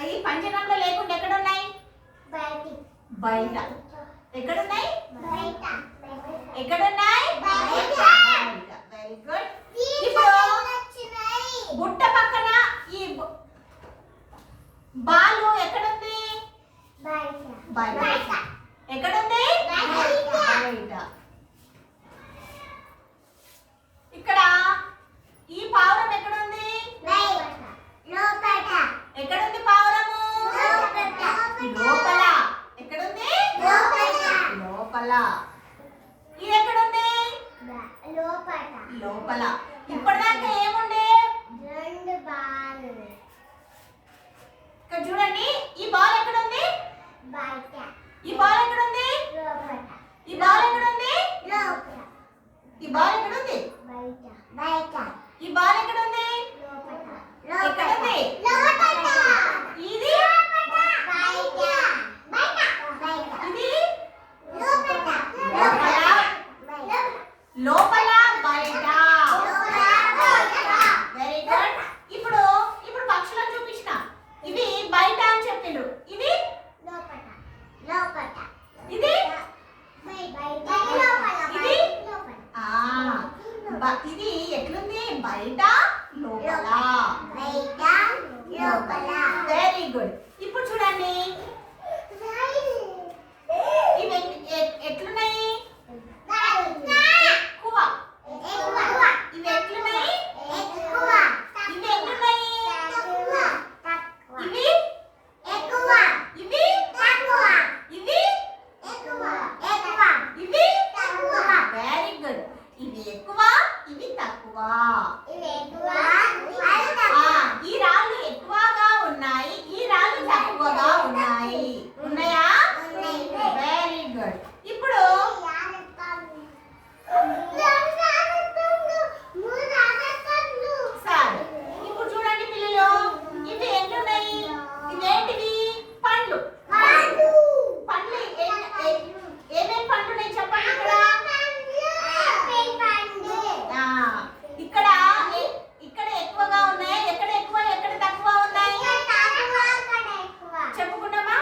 ఈ పంచకంలో లేకుండా ఎక్కడ ఉన్నాయి? బయట. ఎక్కడ ఉన్నాయి? ఎక్కడ ఉన్నాయి? బయట. Very good. ఇప్పుడు బుట్ట పక్కన ఈ బాలు ఎక్కడ ఉంది? బయట. ఎక్కడ ఉంది? బయట. ఇక్కడ ఈ పావురం ఎక్కడ ఉంది? ఎక్కడ ఉంది పావురము? లోపల. ఎక్కడ ఉంది? లోపల. ఇది ఎక్కడ ఉంది? లోపల. ఇప్పటిదాకా ఏముండే? ఇక్కడ చూడండి, ఈ బాల్ ఎక్కడ ఉంది? ఈ బాల్ ఎక్కడ ఉంది? ఈ బాల్ ఎక్కడ ఉంది? ఈ బాల్ ఎక్కడ ఉంది? ఈ బాల్ ఎక్కడ ఉంది? ఎక్కడ ఉంది? ఇది లోపల బయట. Very good. ఇప్పుడు పక్షులను చూపించిన, ఇవి బయట అని చెప్పిండు. ఇది ఇది ఇది ఎట్లుంది? బయట లోపల. Very good. ఇప్పుడు చూడండి, ఇవి ఎట్లున్నాయి? ఎక్కువ. ఇవి ఎట్లున్నాయి? ఇవి ఎట్లున్నాయి? ఇవి ఇవి ఇవి ఇవి వెరీ గుడ్. ఇవి ఎక్కువ, ఇవి తక్కువ. ఈ రాళ్ళు ఎక్కువగా ఉన్నాయి, ఈ రాళ్ళు తక్కువగా ఉన్నాయి. ఉన్నాయా? Very good. ఇప్పుడు సరే, ఇప్పుడు చూడండి పిల్లలు, ఇవి ఎన్నున్నాయి? ఇవేంటివి? పండ్లు. పండ్లు ఏమేమి పండ్లు ఉన్నాయి చెప్పండి. ఇక్కడ ఇక్కడ ఎక్కువగా ఉన్నాయి. ఎక్కడ ఎక్కువ, ఎక్కడ తక్కువ ఉన్నాయి? చెప్పుకుంటామా?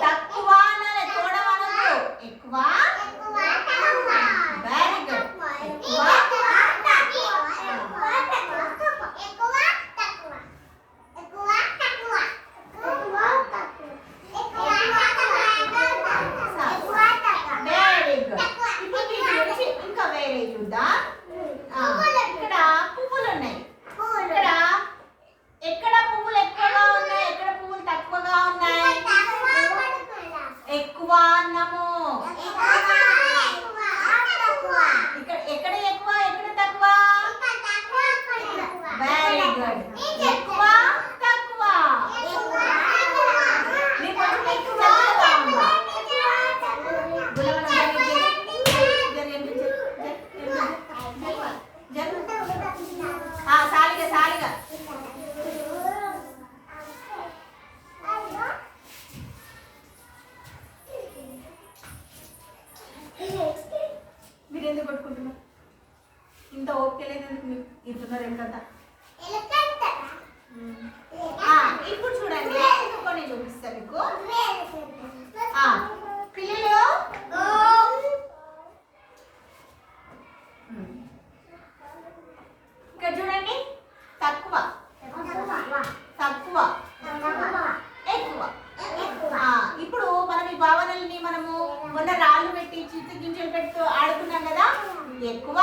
తక్కువ అనాలి, తోడం అనొద్దు. ఎక్కువ. Very good. ఇంకా వేరే చూద్దాం. ఇక్కడ పువ్వులు ఉన్నాయి. ఇక్కడ ఎక్కడ పువ్వులు ఎక్కువగా ఉన్నాయి, ఎక్కడ పువ్వులు తక్కువగా ఉన్నాయి? ఎక్కువ అన్నము. ఇక్కడ ఎక్కడ ఎక్కువ, ఎక్కడ తక్కువ? Very good. ఎక్కువ తక్కువ. సాలిగా సాలిగా. మీరు ఎందుకు కొట్టుకుంటున్నారు? ఇంత ఓపిక లేదు ఎందుకు మీరు ఇస్తున్నారు? ఎంతంతా ఇప్పుడు చూడండి, కొన్ని చూపిస్తాను మీకు. పిల్లలు ఇక్కడ చూడండి, తక్కువ తక్కువ ఎక్కువ. ఇప్పుడు మనం ఈ భావనల్ని మనము మొన్న రాళ్ళు పెట్టి చిత్తు గింజలు పెట్టి ఆడుకున్నాం కదా. ఎక్కువ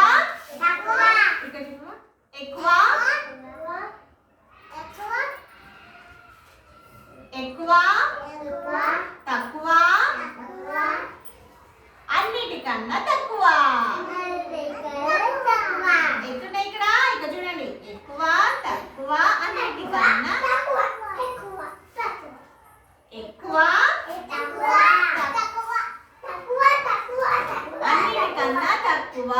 ఎక్కువ ఎక్కువ తక్కువ అన్నిటికన్నా తక్కువ. ఎట్లున్నాయి ఇక్కడ? ఇక చూడండి, ఎక్కువ తక్కువ అన్నిటికన్నా ఎక్కువ అన్నిటికన్నా తక్కువ.